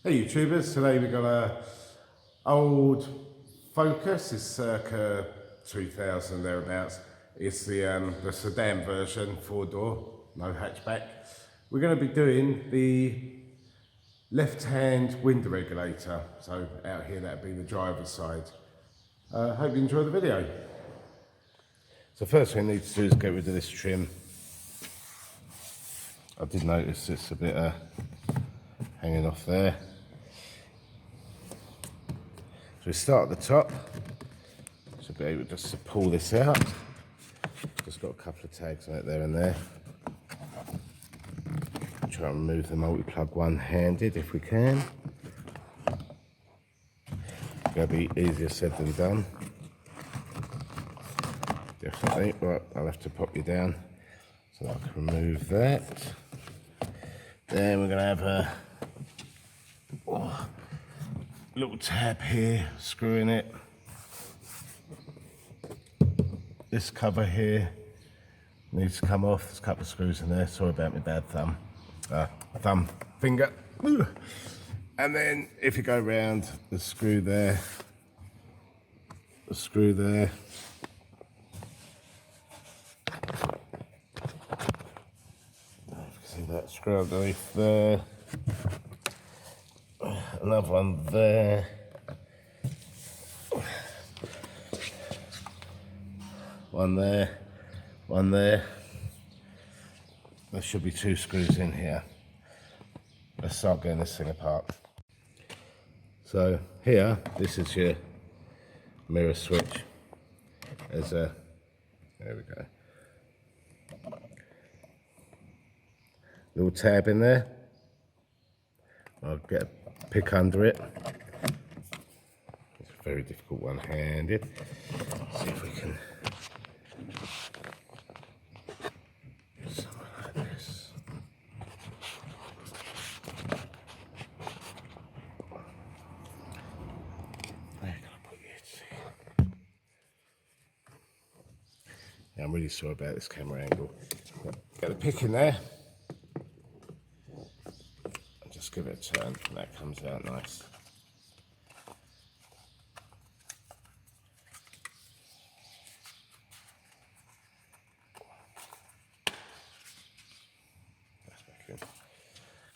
Hey YouTubers, today we've got a old Focus, it's circa 2000 thereabouts. It's the sedan version, 4-door, no hatchback. We're going to be doing the left-hand window regulator. So out here that'd be the driver's side. Hope you enjoy the video. So first thing we need to do is get rid of this trim. I did notice it's a bit hanging off there. So we start at the top, so be able just to pull this out. Just got a couple of tags on it there and there. Try and remove the multi-plug one-handed if we can. Gonna be easier said than done. Definitely, right, I'll have to pop you down so I can remove that. Then we're gonna have a little tab here, screwing it. This cover here needs to come off. There's a couple of screws in there. Sorry about my bad thumb finger. And then if you go round, the screw there, the screw there. You can see that screw underneath there. Another one there. One there. One there. There should be two screws in here. Let's start getting this thing apart. So here, this is your mirror switch. There's a, there we go. Little tab in there. I'll get a pick under it. It's a very difficult one-handed. See if we can. Something like this. Where can I put you to see? Yeah, I'm really sorry about this camera angle. Get the pick in there. Just give it a turn and that comes out nice.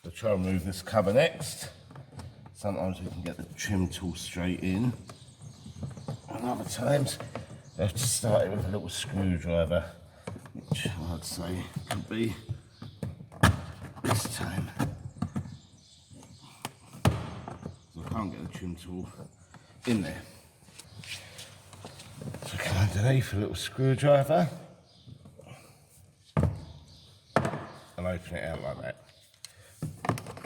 I'll try and remove this cover next. Sometimes we can get the trim tool straight in. And other times we have to start it with a little screwdriver, which I'd say could be this time. Can't get the trim tool in there. So come underneath a little screwdriver and open it out like that.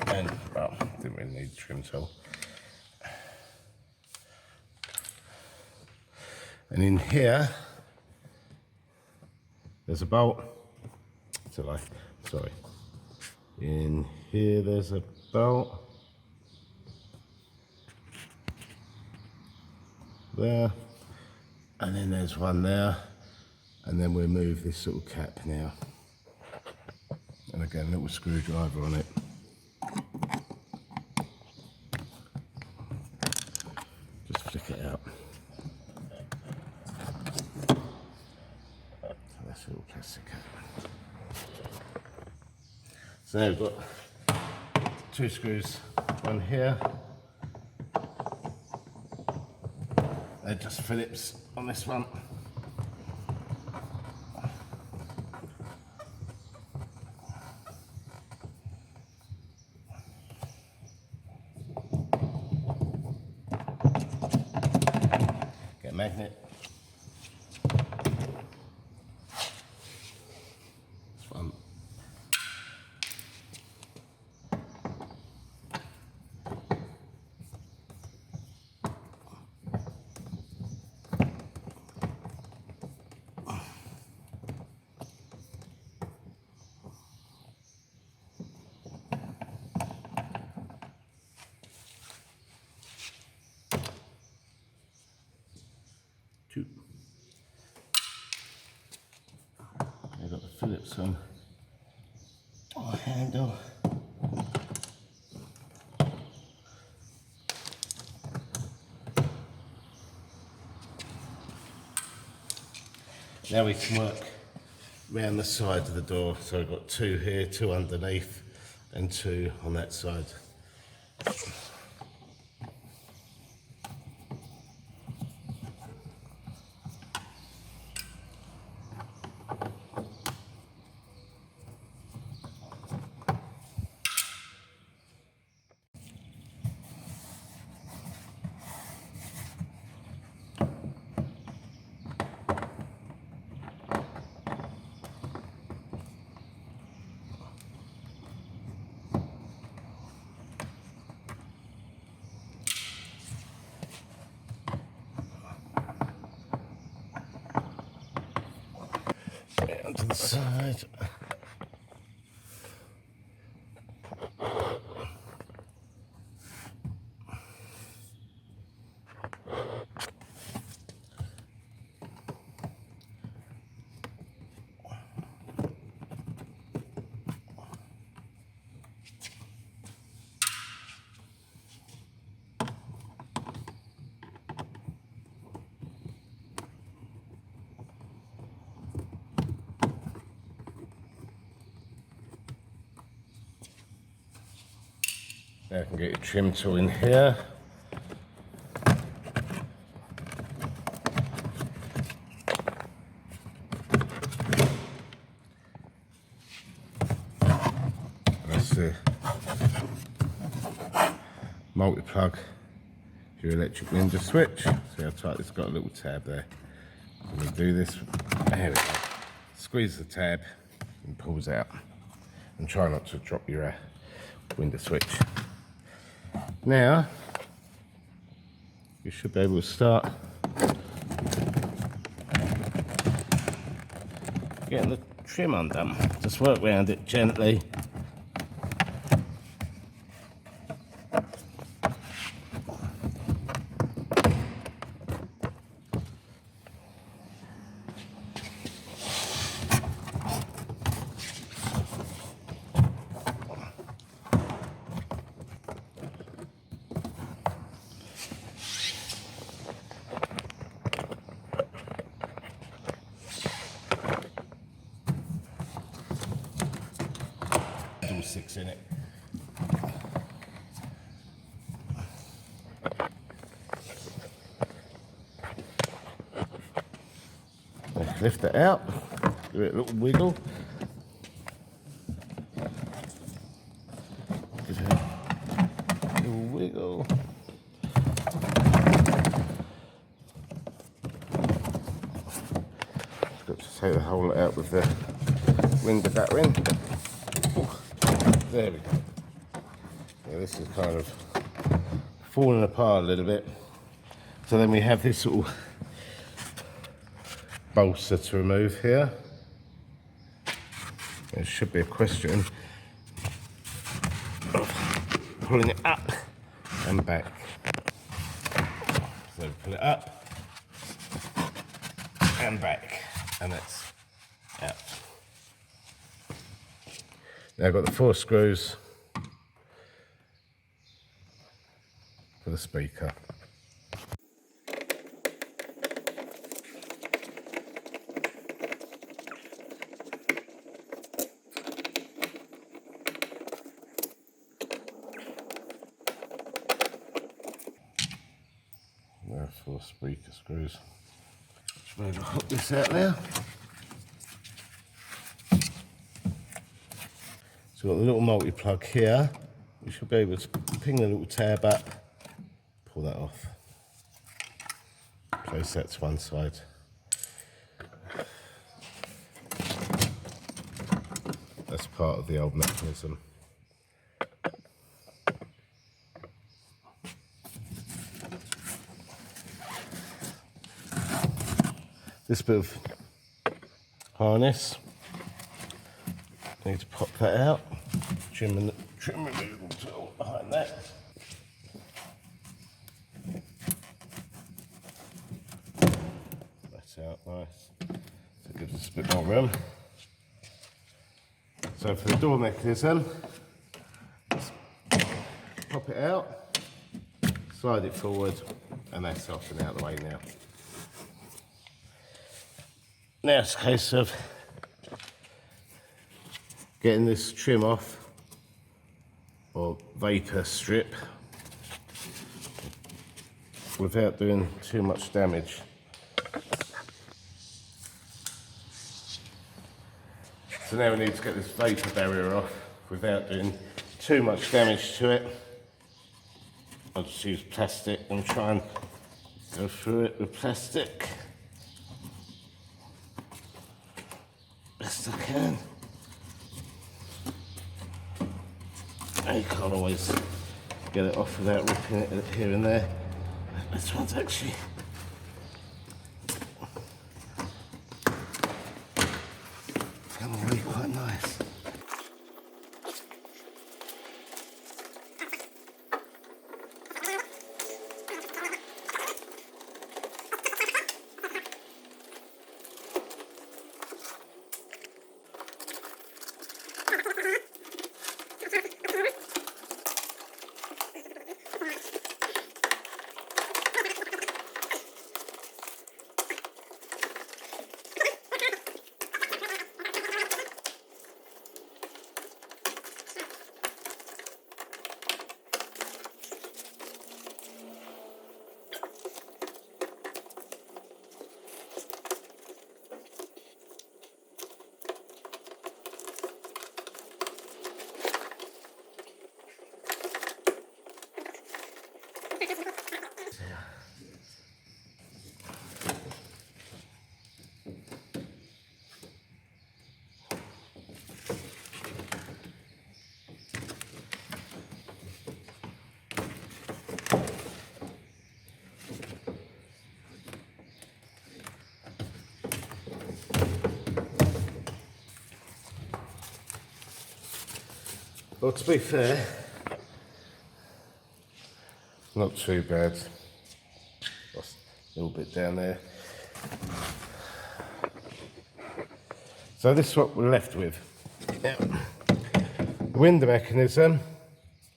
And, well, didn't really need the trim tool. And in here, there's a bolt. Sorry. In here, there's a bolt. There, and then there's one there, and then we'll move this little cap now, and again a little screwdriver on it. Just flick it out. So that's a little plastic cap. So now we've got two screws, one here. They're just Phillips on this one. Get a magnet. This one. Two. I've got the Phillips on. Handle. Now we can work round the side of the door. So we've got 2 here, 2 underneath, and 2 on that side. Down to the side. Now I can get your trim tool in here. That's the multi-plug for your electric window switch. See how tight it's got, a little tab there. We do this, there we go. Squeeze the tab and pulls out. And try not to drop your window switch. Now, you should be able to start getting the trim undone. Just work around it gently. All 6 in it. Lift it out, give it a little wiggle. Give it a little wiggle. Got to take the whole out with the window batter in. There we go. Yeah, this is kind of falling apart a little bit. So then we have this little bolster to remove here. There should be a question of pulling it up and back. So pull it up and back, and that's out. Now I've got the 4 screws for the speaker. There are 4 speaker screws. Just going to hook this out now. So we've got the little multi-plug here. We should be able to ping the little tab up, pull that off. Place that to one side. That's part of the old mechanism. This bit of harness, need to pop that out, trim removal tool behind that. That's out nice, so it gives us a bit more room. So for the door mechanism, just pop it out, slide it forward, and that's off and out of the way now. Now it's a case of getting this trim off, or vapour strip, without doing too much damage. So now we need to get this vapour barrier off without doing too much damage to it. I'll just use plastic and try and go through it with plastic best I can. You can't always get it off without ripping it here and there. This one's actually come away quite nice. Well, to be fair, not too bad. Lost a little bit down there. So this is what we're left with. Now, the window mechanism,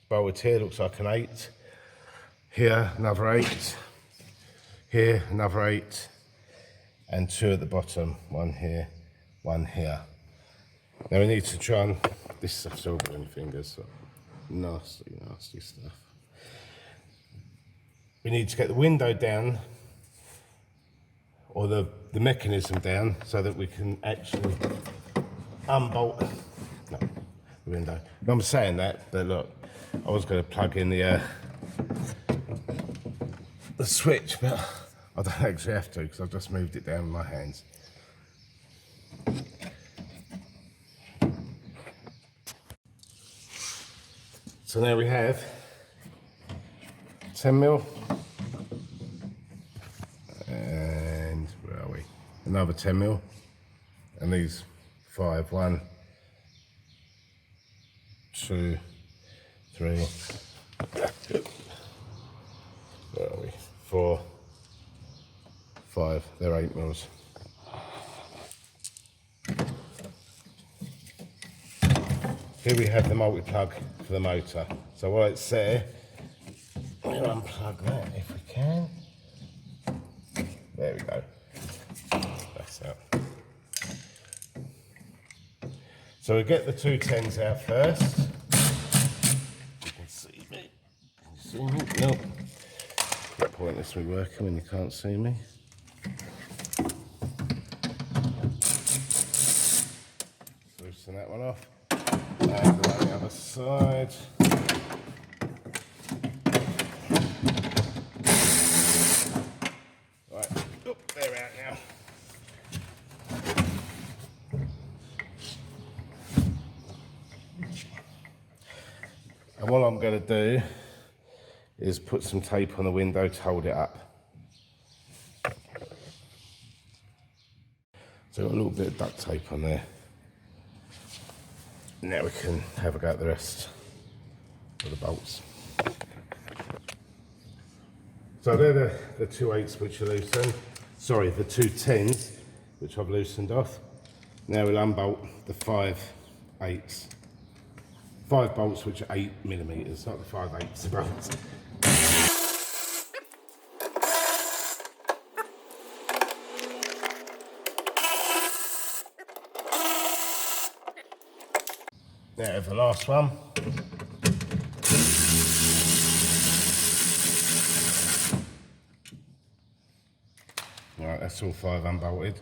bolted here, looks like an 8. Here, another 8. Here, another 8. And 2 at the bottom. 1 here, 1 here. Now we need to try and, this stuff's all burning fingers, so nasty, nasty stuff. We need to get the window down, or the mechanism down, so that we can actually unbolt the window. And I'm saying that, but look, I was going to plug in the switch, but I don't actually have to because I've just moved it down with my hands. So now we have 10mm and where are we? Another 10mm, and these 5, 1, 2, 3, where are we? 4, 5, they're 8mm. Here we have the multi-plug for the motor. So while it's there, we'll unplug that if we can. There we go. That's out. So we get the 2 10s out first. You can see me. Can you see me? Nope. It's pointless me working when you can't see me. Loosen that one off. And on the other side. Right, oh, they're out now. And what I'm going to do is put some tape on the window to hold it up. So I've got a little bit of duct tape on there. Now we can have a go at the rest of the bolts. So they're the 2 8s which are loosened. Sorry, the 2 10s which I've loosened off. Now we'll unbolt the 5 8s. 5 bolts which are 8mm, not the 5 8s bolts. Now the last one. Right, that's all 5 unbolted.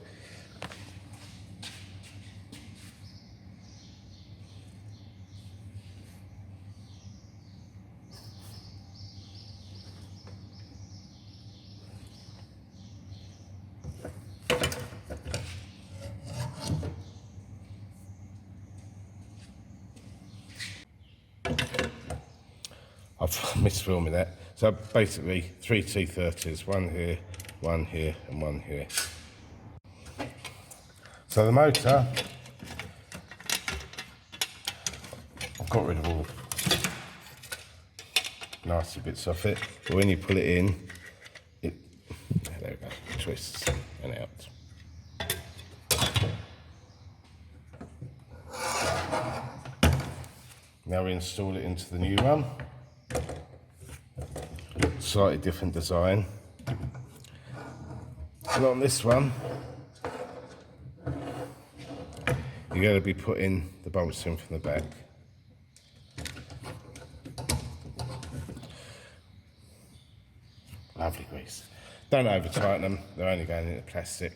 I've missed filming that. So basically 3 T30s, one here, and one here. So the motor, I've got rid of all nasty bits off it, but when you pull it in, there we go, twists and out. Now we install it into the new one. Slightly different design. And on this one, you're going to be putting the bolts in from the back. Lovely grease. Don't over tighten them, they're only going into plastic.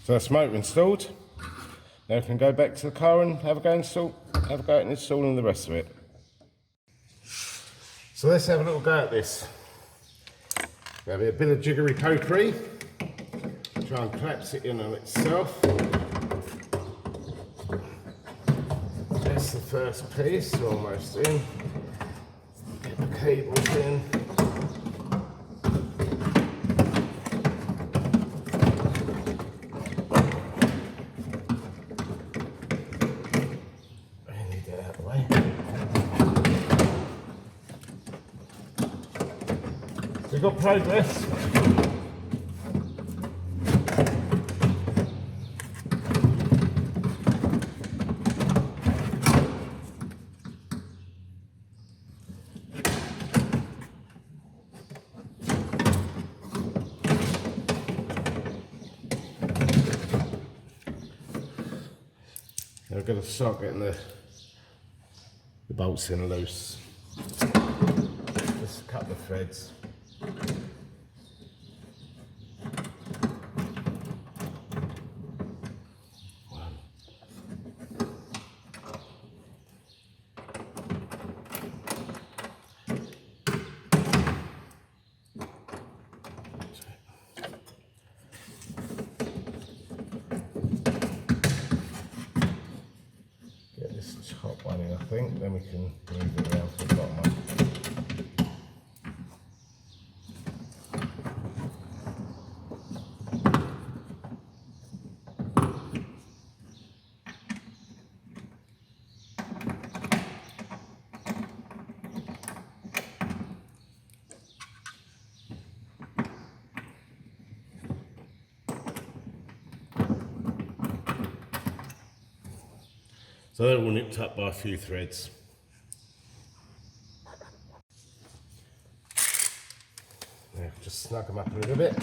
So that's motor installed. Now we can go back to the car and have a go at installing the rest of it. So let's have a little go at this. There'll be a bit of jiggery pokery. Try and collapse it in on itself. That's the first piece, almost in. Get the cables in. We've got progress. Now we're going to start getting the bolts in loose. Just a couple of threads. Get this top one in, I think, then we can move it around to the bottom one. So they're all nipped up by a few threads. Now just snug them up a little bit.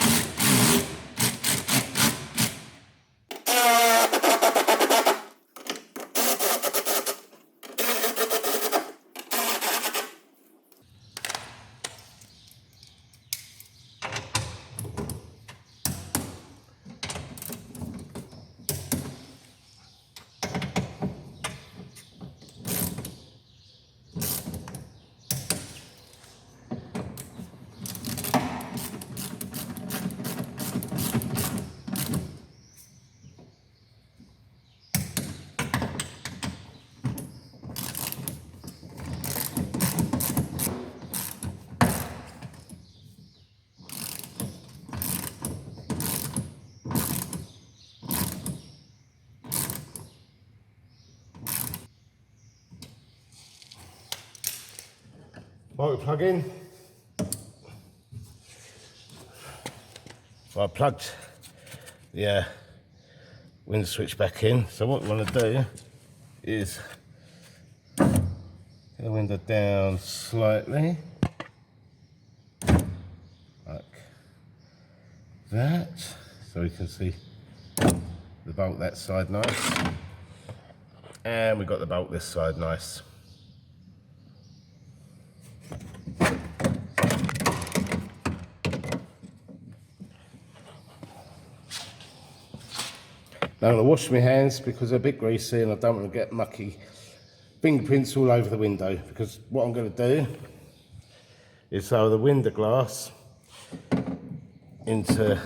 multi-plug in. So I plugged the window switch back in. So what we want to do is get the window down slightly, like that, so we can see the bolt that side nice, and we've got the bolt this side nice. Now I'm going to wash my hands because they're a bit greasy and I don't want to get mucky fingerprints all over the window, because what I'm going to do is throw the window glass into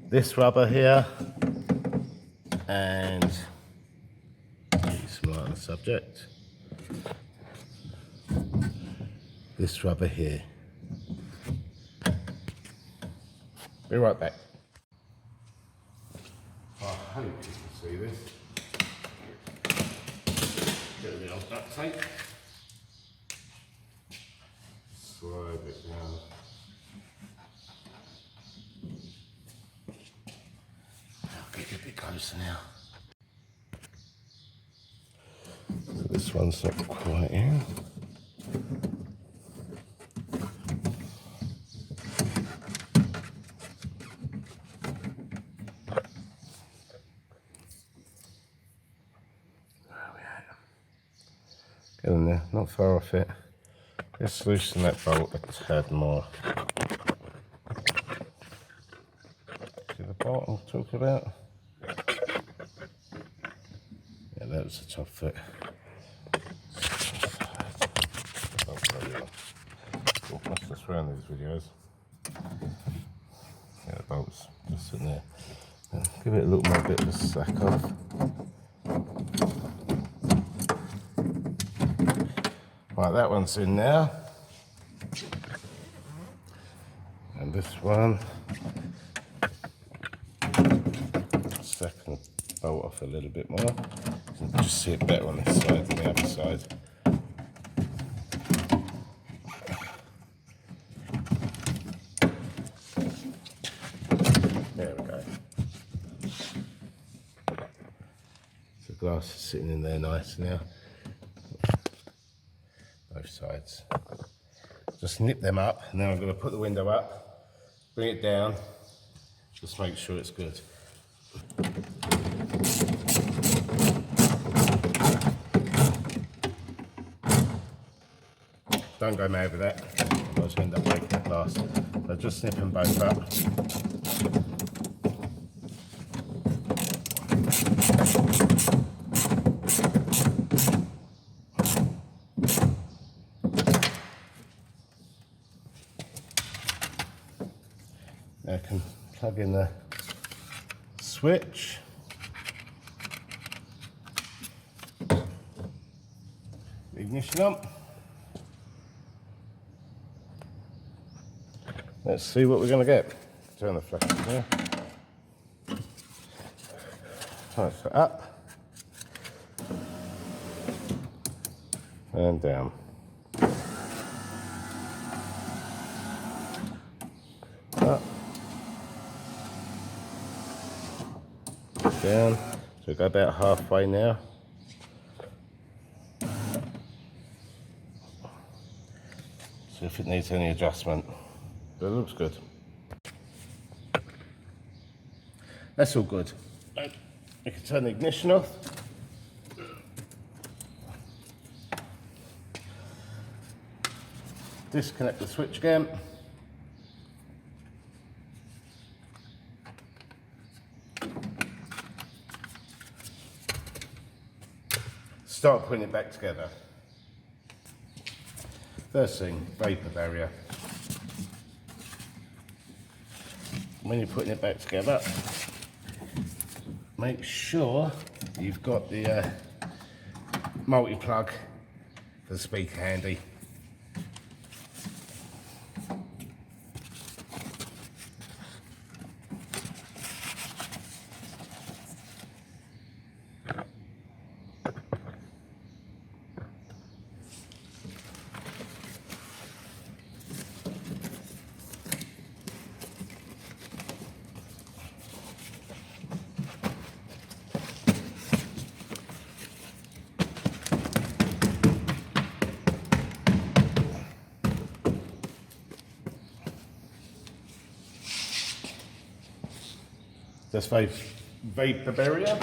this rubber here and be smart on the subject, this rubber here. Be right back. I hope you can see this. Get a bit of duct tape. Slide it down. I'll get you a bit closer now. So this one's not quite in. Get in there, not far off it. Let's loosen that bolt a tad more. See the bolt I'm talking about? Yeah, that was the top fit. Must have swear in these videos. Yeah, the bolt's just in there. Give it a little more bit of a slack off. Right, that one's in now. And this one, slacken the bolt off a little bit more. You can just see it better on this side than the other side. There we go. So the glass is sitting in there nice now. Both sides. Just nip them up, and then I'm going to put the window up, bring it down, just make sure it's good. Don't go mad with that, otherwise you end up breaking the glass. So just snip them both up. Now I can plug in the switch. The ignition on. Let's see what we're going to get. Turn the flash on there. Tighten it up. And down. Up. Down. So we go about halfway now. See if it needs any adjustment. But it looks good. That's all good. You can turn the ignition off. Disconnect the switch again. Start putting it back together. First thing, vapor barrier. When you're putting it back together, make sure you've got the multi-plug for the speaker handy. That's vapor barrier.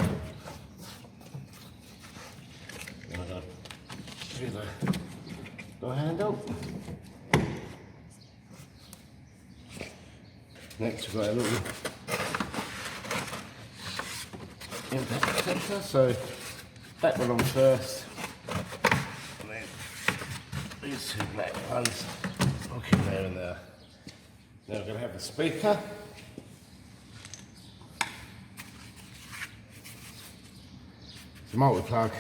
Door handle. Next we've got a little impact protector, so that one on first, and then these two black ones, looking there and there. Now we're going to have the speaker. The multi-plug.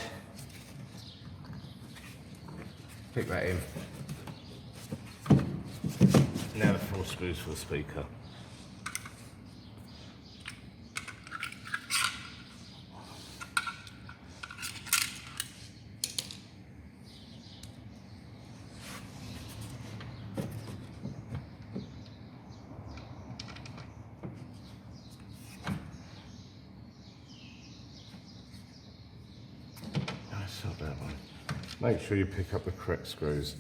Pick that in. Now the 4 screws for the speaker. That's not that one. Make sure you pick up the correct screws.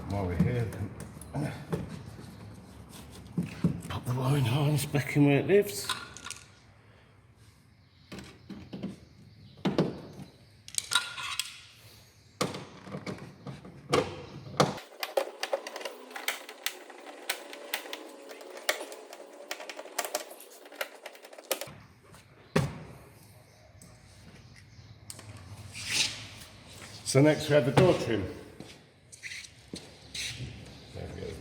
While we're here, pop the wiring harness back in where it lives. So next we have the door trim.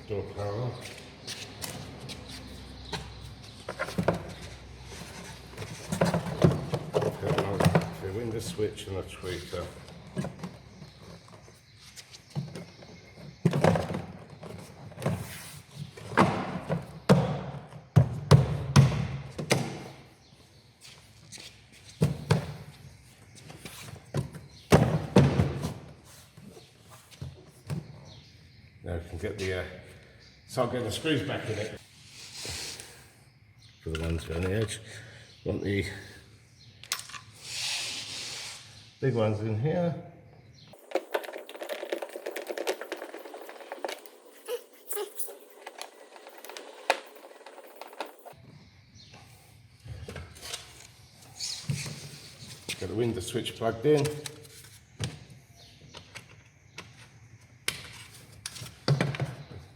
Door power. The window switch and a tweeter. Now we can get the start getting the screws back in it. For the ones around the edge, want the big ones in here. Got the window switch plugged in.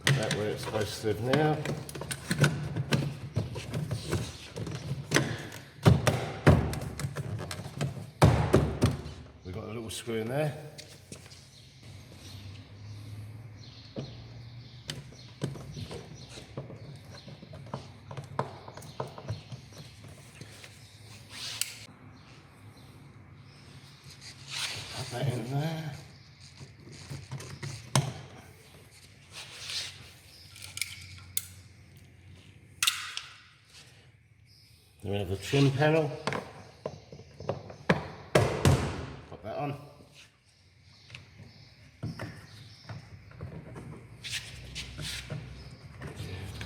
Put that where it's supposed to live now. We've got a little screw in there. Put that in there. Then we have the trim panel. Put that on.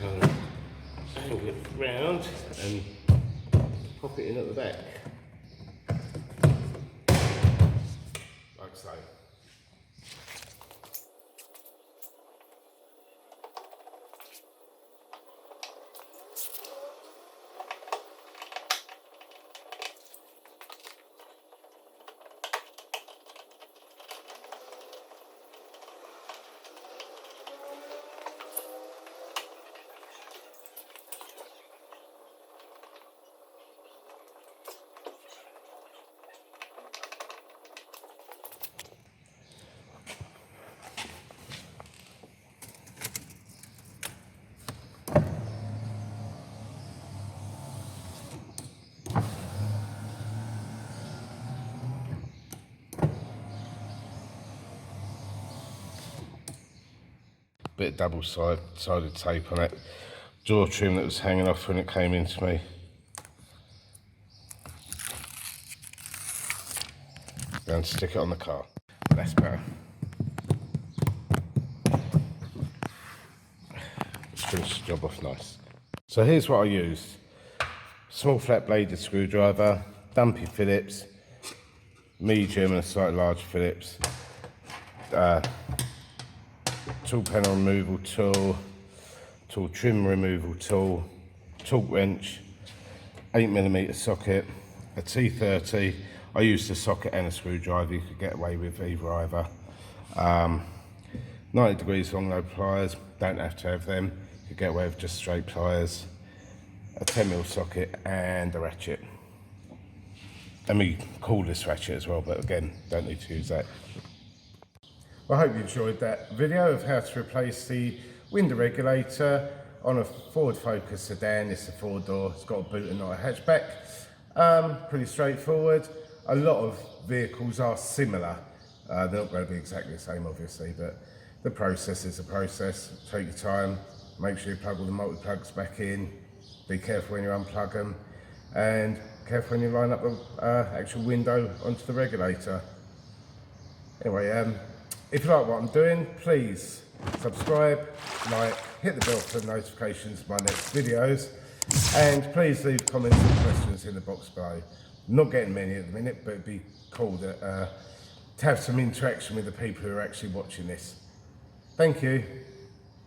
Kind of angle it round and pop it in at the back. Like so. bit of double-sided tape on it. Jaw trim that was hanging off when it came into me. And stick it on the car. That's better. Just finish the job off nice. So here's what I used. Small flat bladed screwdriver, dumpy Phillips, medium and a slightly large Phillips, tool panel removal tool, tool trim removal tool, torque wrench, 8mm socket, a T30. I used a socket and a screwdriver, you could get away with either. 90 degrees long low pliers, don't have to have them, you could get away with just straight pliers, a 10mm socket and a ratchet. And we call this ratchet as well, but again, don't need to use that. Well, I hope you enjoyed that video of how to replace the window regulator on a Ford Focus sedan. It's a 4-door, it's got a boot and not a hatchback. Pretty straightforward. A lot of vehicles are similar. They're not going to be exactly the same, obviously, but the process is a process. Take your time, make sure you plug all the multi-plugs back in, be careful when you unplug them, and careful when you line up the actual window onto the regulator. Anyway, if you like what I'm doing, please subscribe, like, hit the bell for notifications of my next videos, and please leave comments and questions in the box below. I'm not getting many at the minute, but it'd be cool to have some interaction with the people who are actually watching this. Thank you.